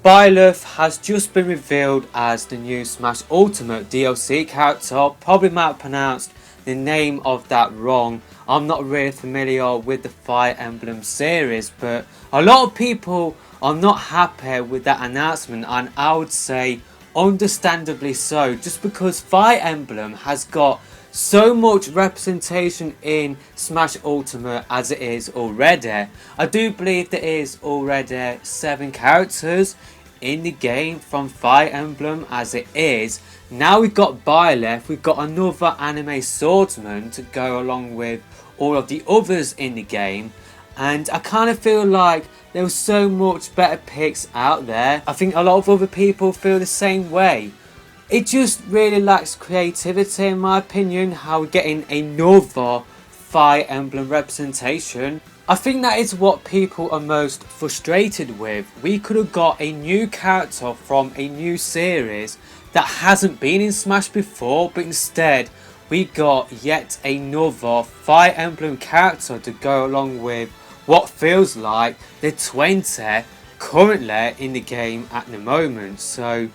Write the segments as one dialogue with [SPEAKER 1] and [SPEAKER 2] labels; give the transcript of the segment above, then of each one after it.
[SPEAKER 1] Byleth has just been revealed as the new Smash Ultimate DLC character. Probably might have pronounced the name of that wrong. I'm not really familiar with the Fire Emblem series, but a lot of people are not happy with that announcement, and I would say understandably so, just because Fire Emblem has got so much representation in Smash Ultimate as it is already. I do believe there is already 7 characters in the game from Fire Emblem as it is. Now we've got Byleth, we've got another anime swordsman to go along with all of the others in the game, and I kind of feel like there was so much better picks out there. I think a lot of other people feel the same way. It just really lacks creativity in my opinion, how we're getting another Fire Emblem representation. I think that is what people are most frustrated with. We could have got a new character from a new series that hasn't been in Smash before, but instead we got yet another Fire Emblem character to go along with what feels like the 20 currently in the game at the moment. So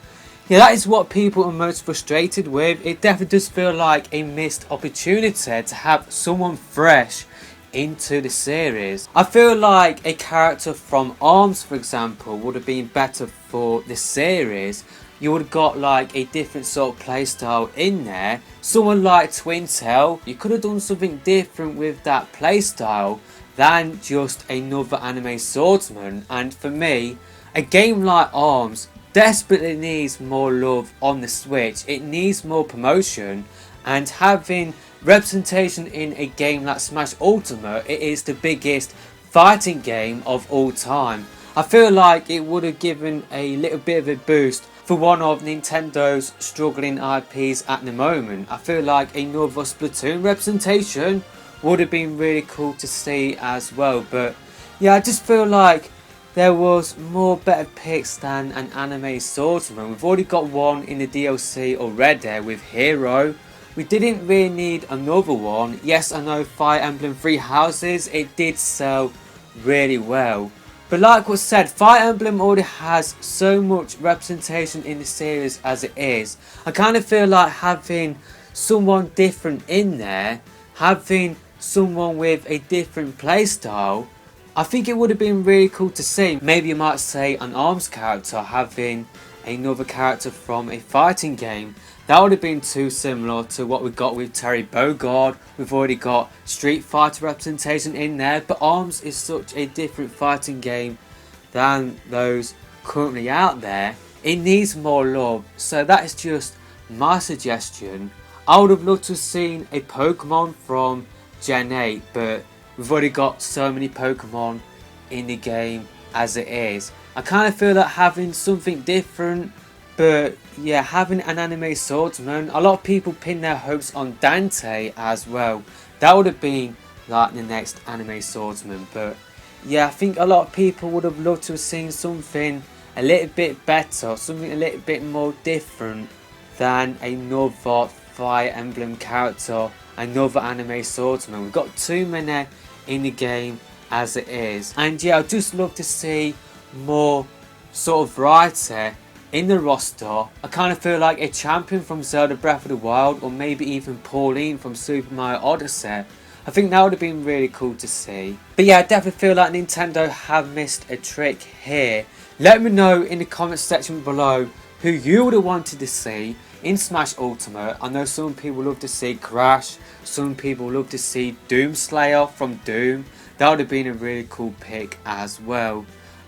[SPEAKER 1] yeah, that is what people are most frustrated with. It definitely does feel like a missed opportunity to have someone fresh into the series. I feel like a character from ARMS, for example, would have been better for the series. You would have got like a different sort of playstyle in there. Someone like Twintail, you could have done something different with that playstyle than just another anime swordsman. And for me, a game like ARMS desperately needs more love on the Switch. It needs more promotion, and having representation in a game like Smash Ultimate, it is the biggest fighting game of all time. I feel like it would have given a little bit of a boost for one of Nintendo's struggling IPs at the moment. I feel like another Splatoon representation would have been really cool to see as well. But yeah, I just feel like there was more better picks than an anime swordsman. We've already got one in the DLC already with Hero. We didn't really need another one. Yes, I know Fire Emblem Three Houses, it did sell really well. But like was said, Fire Emblem already has so much representation in the series as it is. I kind of feel like having someone different in there, having someone with a different playstyle, I think it would have been really cool to see. Maybe you might say an ARMS character having another character from a fighting game. That would have been too similar to what we got with Terry Bogard. We've already got Street Fighter representation in there, but ARMS is such a different fighting game than those currently out there. It needs more love, so that is just my suggestion. I would have loved to have seen a Pokemon from Gen 8, but we've already got so many Pokemon in the game as it is. I kind of feel like having something different, but yeah, having an anime swordsman, a lot of people pin their hopes on Dante as well. That would have been like the next anime swordsman. But yeah, I think a lot of people would have loved to have seen something a little bit better, something a little bit more different than another Fire Emblem character, another anime swordsman. We've got too many in the game as it is. And yeah, I'd just love to see more sort of variety in the roster. I kind of feel like a champion from Zelda Breath of the Wild, or maybe even Pauline from Super Mario Odyssey. I think that would have been really cool to see. But yeah, I definitely feel like Nintendo have missed a trick here. Let me know in the comment section below who you would have wanted to see in Smash Ultimate. I know some people love to see Crash, some people love to see Doomslayer from Doom. That would have been a really cool pick as well.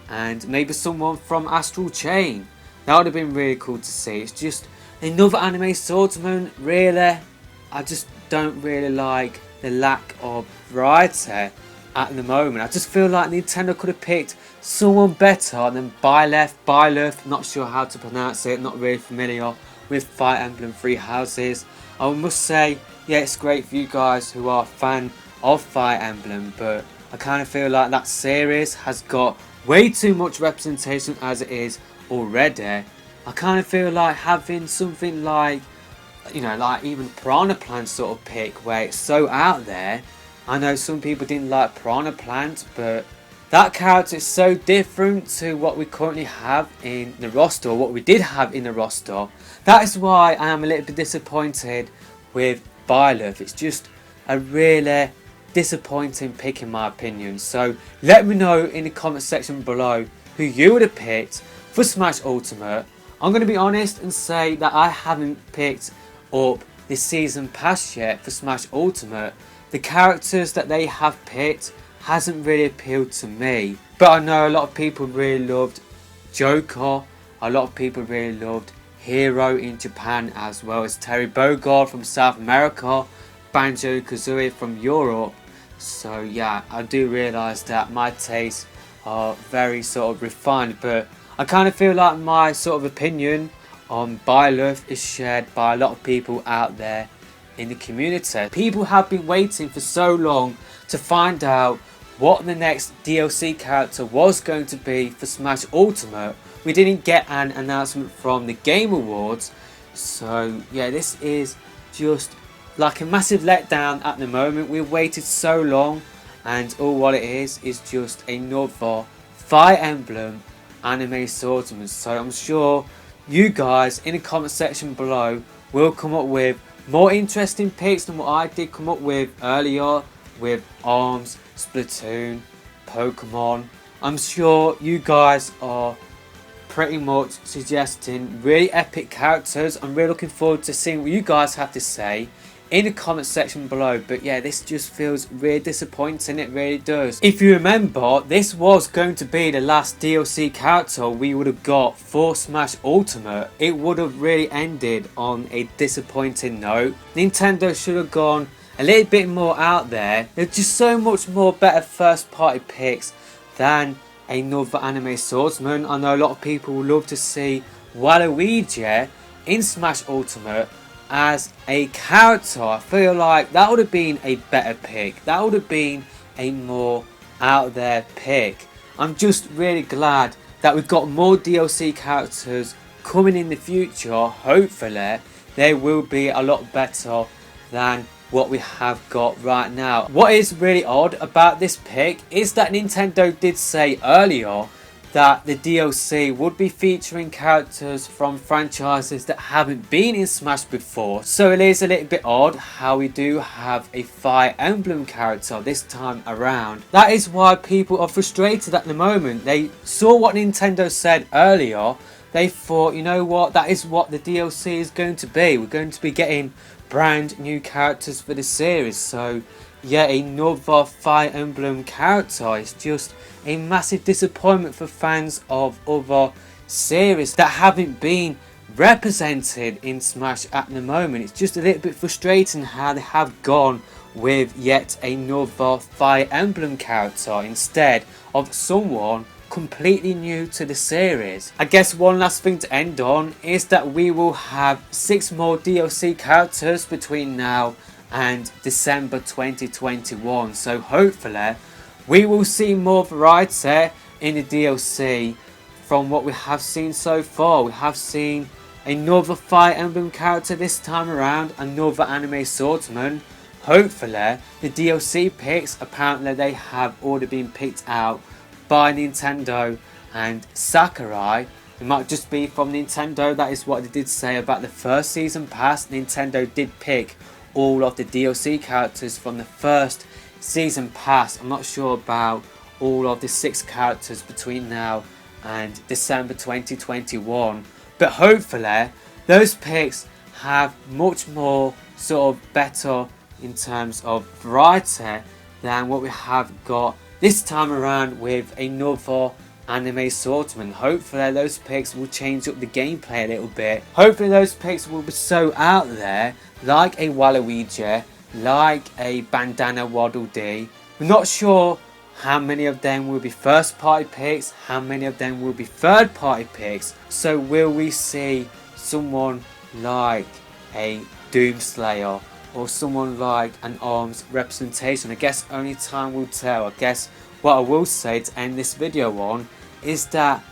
[SPEAKER 1] And maybe someone from Astral Chain. That would have been really cool to see. It's just another anime swordsman, really. I just don't really like the lack of variety at the moment. I just feel like Nintendo could have picked someone better than Byleth. Not sure how to pronounce it, not really familiar with Fire Emblem Three Houses. I must say, yeah, it's great for you guys who are a fan of Fire Emblem, but I kind of feel like that series has got way too much representation as it is already. I kind of feel like having something like, you know, like even Piranha Plant sort of pick where it's so out there. I know some people didn't like Piranha Plant, but That character is so different to what we currently have in the roster, or what we did have in the roster. That is why I am a little bit disappointed with Byleth. It's just a really disappointing pick in my opinion. So let me know in the comment section below who you would have picked for Smash Ultimate. I'm going to be honest and say that I haven't picked up the season pass yet for Smash Ultimate. The characters that they have picked hasn't really appealed to me. But I know a lot of people really loved Joker. A lot of people really loved Hero in Japan, as well as Terry Bogard from South America, Banjo-Kazooie from Europe. So yeah, I do realise that my tastes are very sort of refined, but I kind of feel like my sort of opinion on Byleth is shared by a lot of people out there in the community. People have been waiting for so long to find out what the next DLC character was going to be for Smash Ultimate. We didn't get an announcement from the Game Awards, so yeah, this is just like a massive letdown at the moment. We've waited so long, and all what it is just another Fire Emblem anime swordsman. So I'm sure you guys in the comment section below will come up with more interesting picks than what I did come up with earlier with ARMS, Splatoon, Pokemon. I'm sure you guys are pretty much suggesting really epic characters. I'm really looking forward to seeing what you guys have to say in the comment section below. But yeah, this just feels really disappointing, it really does. If you remember, this was going to be the last DLC character we would have got for Smash Ultimate. It would have really ended on a disappointing note. Nintendo should have gone a little bit more out there. There's just so much more better first party picks than another anime swordsman. I know a lot of people would love to see Waluigi in Smash Ultimate as a character. I feel like that would have been a better pick. That would have been a more out there pick. I'm just really glad that we've got more DLC characters coming in the future. Hopefully they will be a lot better than what we have got right now. What is really odd about this pick is that Nintendo did say earlier that the DLC would be featuring characters from franchises that haven't been in Smash before. So it is a little bit odd how we do have a Fire Emblem character this time around. That is why people are frustrated at the moment. They saw what Nintendo said earlier. They thought, you know what, that is what the DLC is going to be. We're going to be getting brand new characters for the series. So yeah, another Fire Emblem character is just a massive disappointment for fans of other series that haven't been represented in Smash at the moment. It's just a little bit frustrating how they have gone with yet another Fire Emblem character instead of someone completely new to the series. I guess one last thing to end on is that we will have 6 more DLC characters between now and December 2021. So hopefully we will see more variety in the DLC from what we have seen so far. We have seen another Fire Emblem character this time around, another anime swordsman. Hopefully the DLC picks, apparently they have already been picked out by Nintendo and Sakurai. It might just be from Nintendo. That is what they did say about the first season pass. Nintendo did pick all of the DLC characters from the first season pass. I'm not sure about all of the 6 characters between now and December 2021, but hopefully those picks have much more sort of better in terms of variety than what we have got this time around with another anime swordsman. Hopefully those picks will change up the gameplay a little bit. Hopefully those picks will be so out there, like a Waluigi, like a Bandana Waddle Dee. We're not sure how many of them will be first party picks, how many of them will be third party picks. So will we see someone like a Doomslayer or someone like an ARMS representation? I guess only time will tell. I guess what I will say to end this video on is that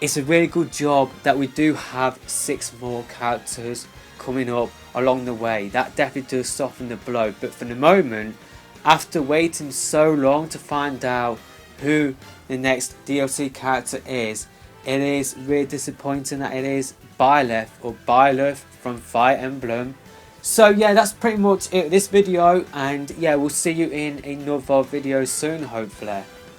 [SPEAKER 1] it's a really good job that we do have 6 more characters coming up along the way. That definitely does soften the blow, but for the moment, after waiting so long to find out who the next DLC character is. It is really disappointing that it is Byleth or Byleth from Fire Emblem. So yeah, that's pretty much it this video, and yeah, we'll see you in another video soon, hopefully.